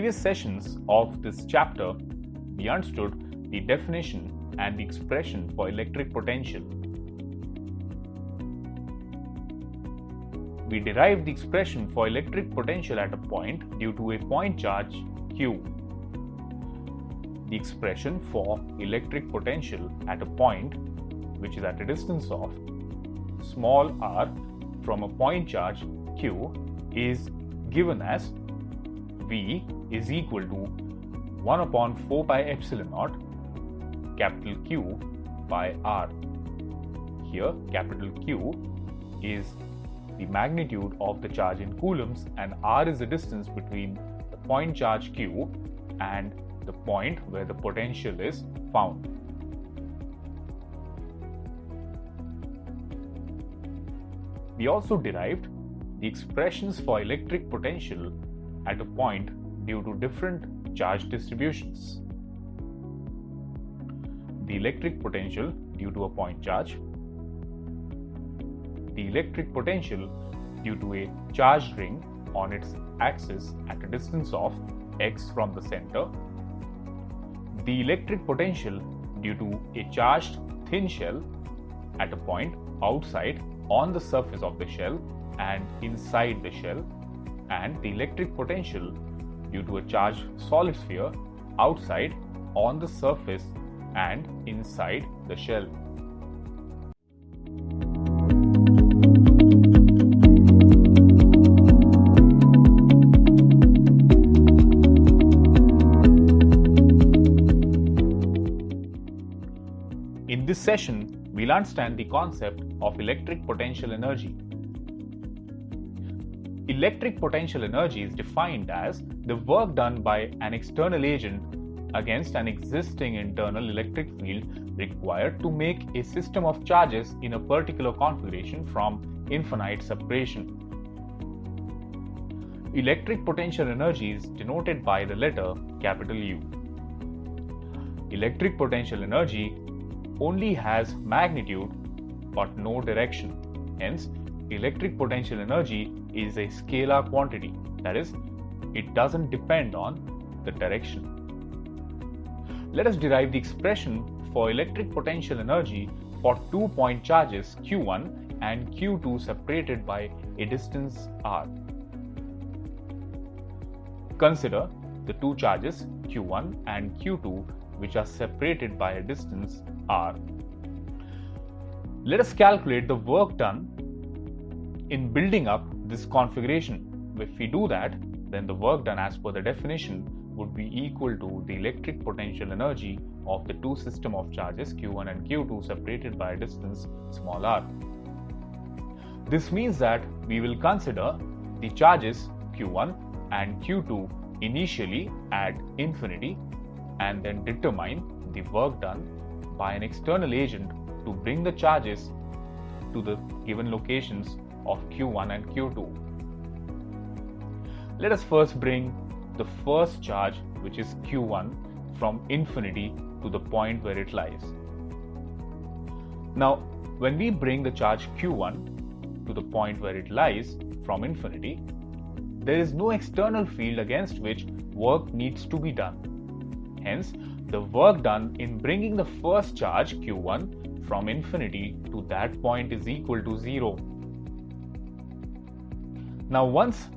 previous sessions of this chapter, we understood the definition and the expression for electric potential. We derived the expression for electric potential at a point due to a point charge Q. The expression for electric potential at a point which is at a distance of small r from a point charge Q is given as V is equal to 1 upon 4 pi epsilon naught capital Q by R. Here capital Q is the magnitude of the charge in coulombs and R is the distance between the point charge Q and the point where the potential is found. We also derived the expressions for electric potential at a point due to different charge distributions. The electric potential due to a point charge, the electric potential due to a charged ring on its axis at a distance of x from the center, the electric potential due to a charged thin shell at a point outside on the surface of the shell and inside the shell, and the electric potential due to a charged solid sphere outside on the surface and inside the shell. In this session, we'll understand the concept of electric potential energy. Electric potential energy is defined as the work done by an external agent against an existing internal electric field required to make a system of charges in a particular configuration from infinite separation. Electric potential energy is denoted by the letter capital U. Electric potential energy only has magnitude but no direction. Hence, electric potential energy is a scalar quantity, that is, it doesn't depend on the direction. Let us derive the expression for electric potential energy for 2 point charges Q1 and Q2 separated by a distance r. Consider the two charges Q1 and Q2 which are separated by a distance r. Let us calculate the work done in building up this configuration. If we do that, then the work done as per the definition would be equal to the electric potential energy of the two system of charges Q1 and Q2 separated by a distance small r. This means that we will consider the charges Q1 and Q2 initially at infinity and then determine the work done by an external agent to bring the charges to the given locations of Q1 and Q2. Let us first bring the first charge, which is Q1, from infinity to the point where it lies. Now, when we bring the charge Q1 to the point where it lies from infinity, there is no external field against which work needs to be done. Hence, the work done in bringing the first charge Q1 from infinity to that point is equal to 0. Now, once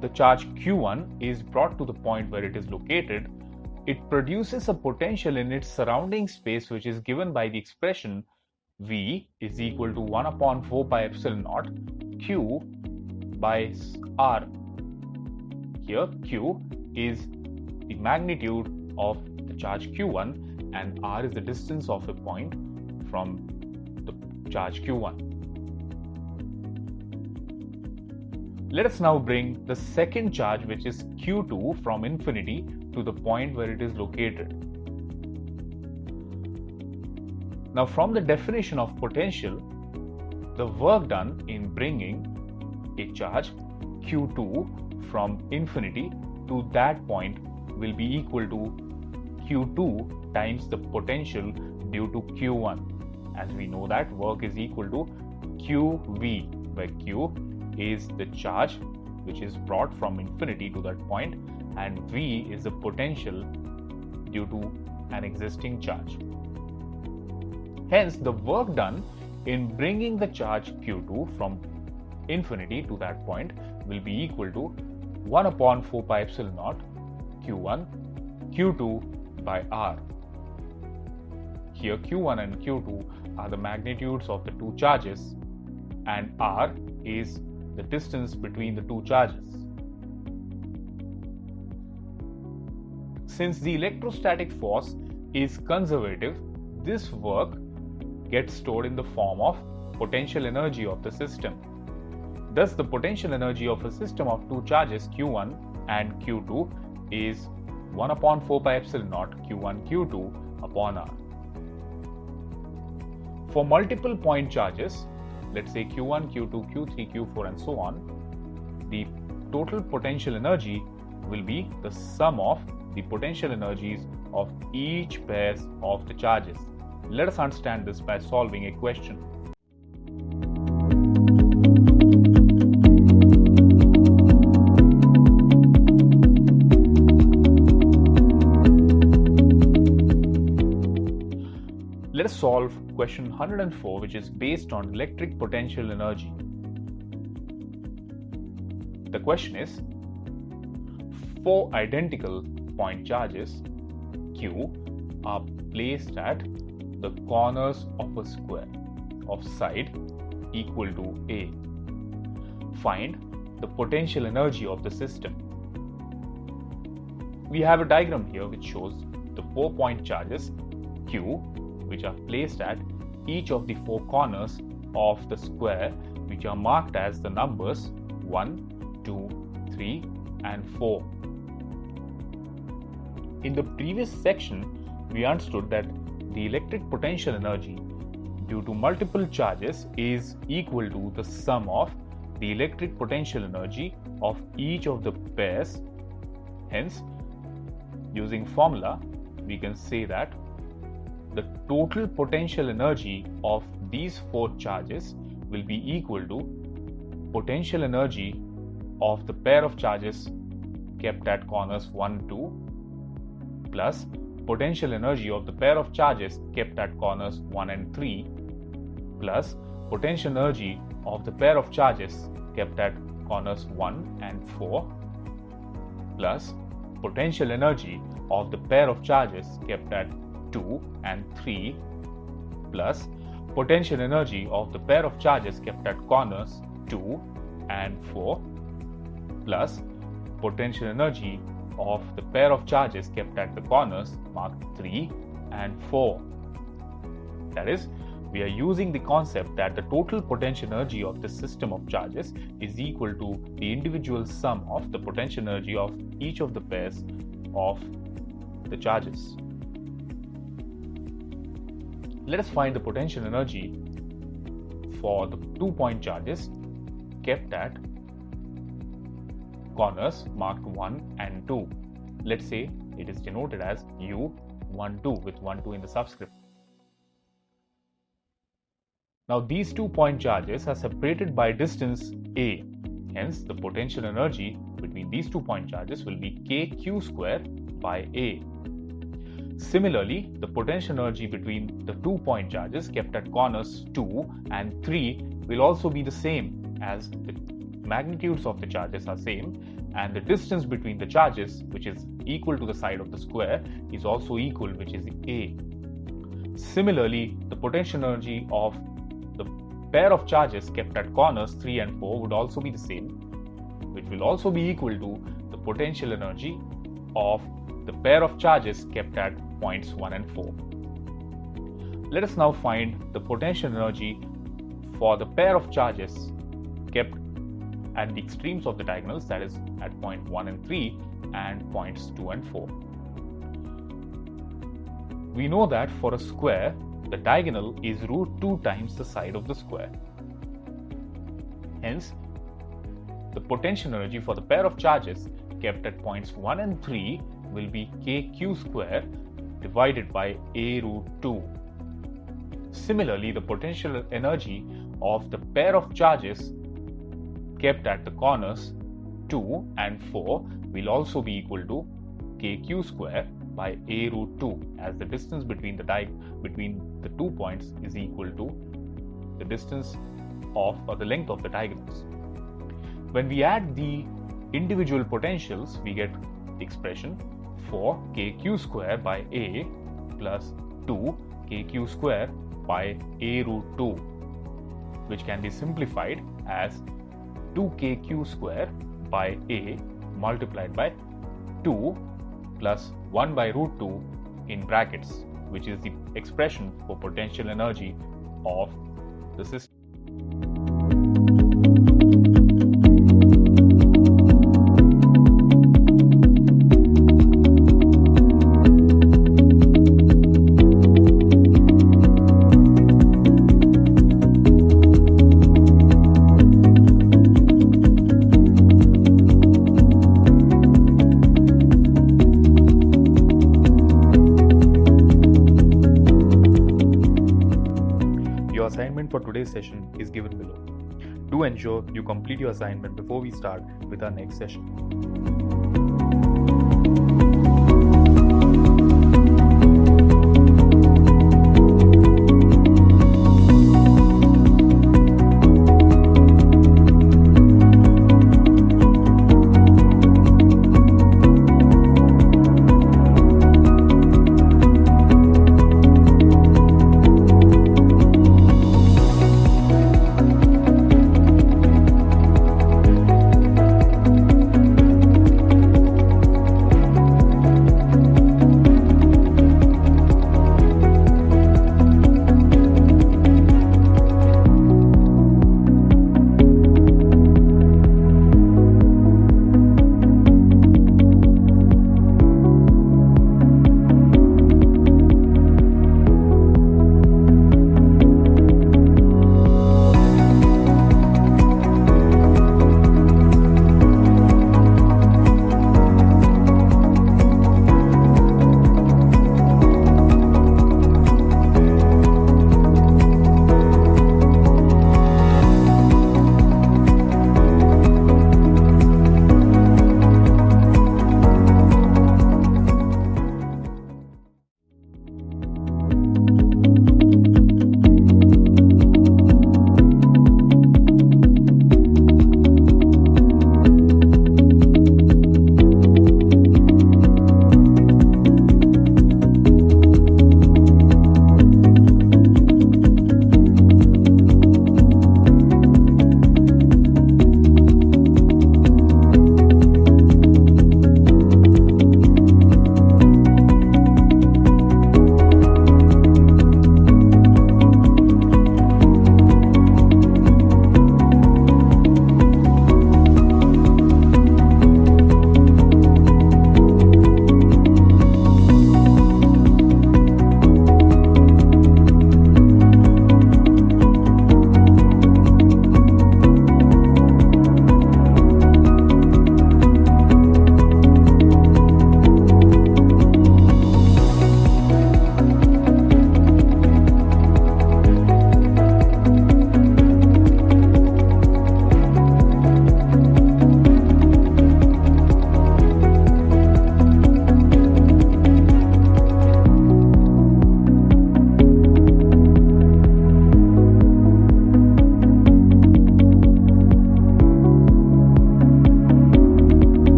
the charge Q1 is brought to the point where it is located, it produces a potential in its surrounding space which is given by the expression V is equal to 1 upon 4 pi epsilon naught Q by R. Here Q is the magnitude of the charge Q1 and R is the distance of a point from the charge Q1. Let us now bring the second charge, which is Q2, from infinity to the point where it is located. Now, from the definition of potential, the work done in bringing a charge Q2 from infinity to that point will be equal to Q2 times the potential due to Q1. As we know that work is equal to QV, where Q is the charge which is brought from infinity to that point and V is the potential due to an existing charge. Hence, the work done in bringing the charge Q2 from infinity to that point will be equal to 1 upon 4 pi epsilon naught Q1 Q2 by R. Here Q1 and Q2 are the magnitudes of the two charges and R is the distance between the two charges. Since the electrostatic force is conservative, this work gets stored in the form of potential energy of the system. Thus, the potential energy of a system of two charges Q1 and Q2 is 1 upon 4 pi epsilon naught Q1 Q2 upon R. For multiple point charges, let's say Q1, Q2, Q3, Q4 and so on, the total potential energy will be the sum of the potential energies of each pair of the charges. Let us understand this by solving a question. Let us solve question 104, which is based on electric potential energy. The question is, four identical point charges Q are placed at the corners of a square of side equal to A. Find the potential energy of the system. We have a diagram here which shows the 4 point charges Q which are placed at each of the four corners of the square, which are marked as the numbers 1, 2, 3 and 4. In the previous section, we understood that the electric potential energy due to multiple charges is equal to the sum of the electric potential energy of each of the pairs. Hence, using formula, we can say that the total potential energy of these four charges will be equal to potential energy of the pair of charges kept at corners 1, 2 plus potential energy of the pair of charges kept at corners 1 and 3 plus potential energy of the pair of charges kept at corners 1 and 4 plus potential energy of the pair of charges kept at 2 and 3 plus potential energy of the pair of charges kept at corners 2 and 4 plus potential energy of the pair of charges kept at the corners marked 3 and 4. That is, we are using the concept that the total potential energy of the system of charges is equal to the individual sum of the potential energy of each of the pairs of the charges. Let us find the potential energy for the 2 point charges kept at corners marked 1 and 2. Let's say it is denoted as U12 with 12 in the subscript. Now these 2 point charges are separated by distance A. Hence, the potential energy between these 2 point charges will be kq square by A. Similarly, the potential energy between the 2 point charges kept at corners 2 and 3 will also be the same, as the magnitudes of the charges are same and the distance between the charges, which is equal to the side of the square, is also equal, which is A. Similarly, the potential energy of the pair of charges kept at corners 3 and 4 would also be the same, which will also be equal to the potential energy of the pair of charges kept at points 1 and 4. Let us now find the potential energy for the pair of charges kept at the extremes of the diagonals, that is at point 1 and 3 and points 2 and 4. We know that for a square, the diagonal is root 2 times the side of the square. Hence, the potential energy for the pair of charges kept at points 1 and 3 will be kq square divided by A root 2. Similarly, the potential energy of the pair of charges kept at the corners 2 and 4 will also be equal to kq square by a root 2, as the distance between the 2 points is equal to the distance of or the length of the diagonals. When we add the individual potentials, we get the expression for kq square by a plus 2 kq square by a root 2, which can be simplified as 2kq square by a multiplied by 2 plus 1 by root 2 in brackets, which is the expression for potential energy of the system. Your assignment for today's session is given below. Do ensure you complete your assignment before we start with our next session.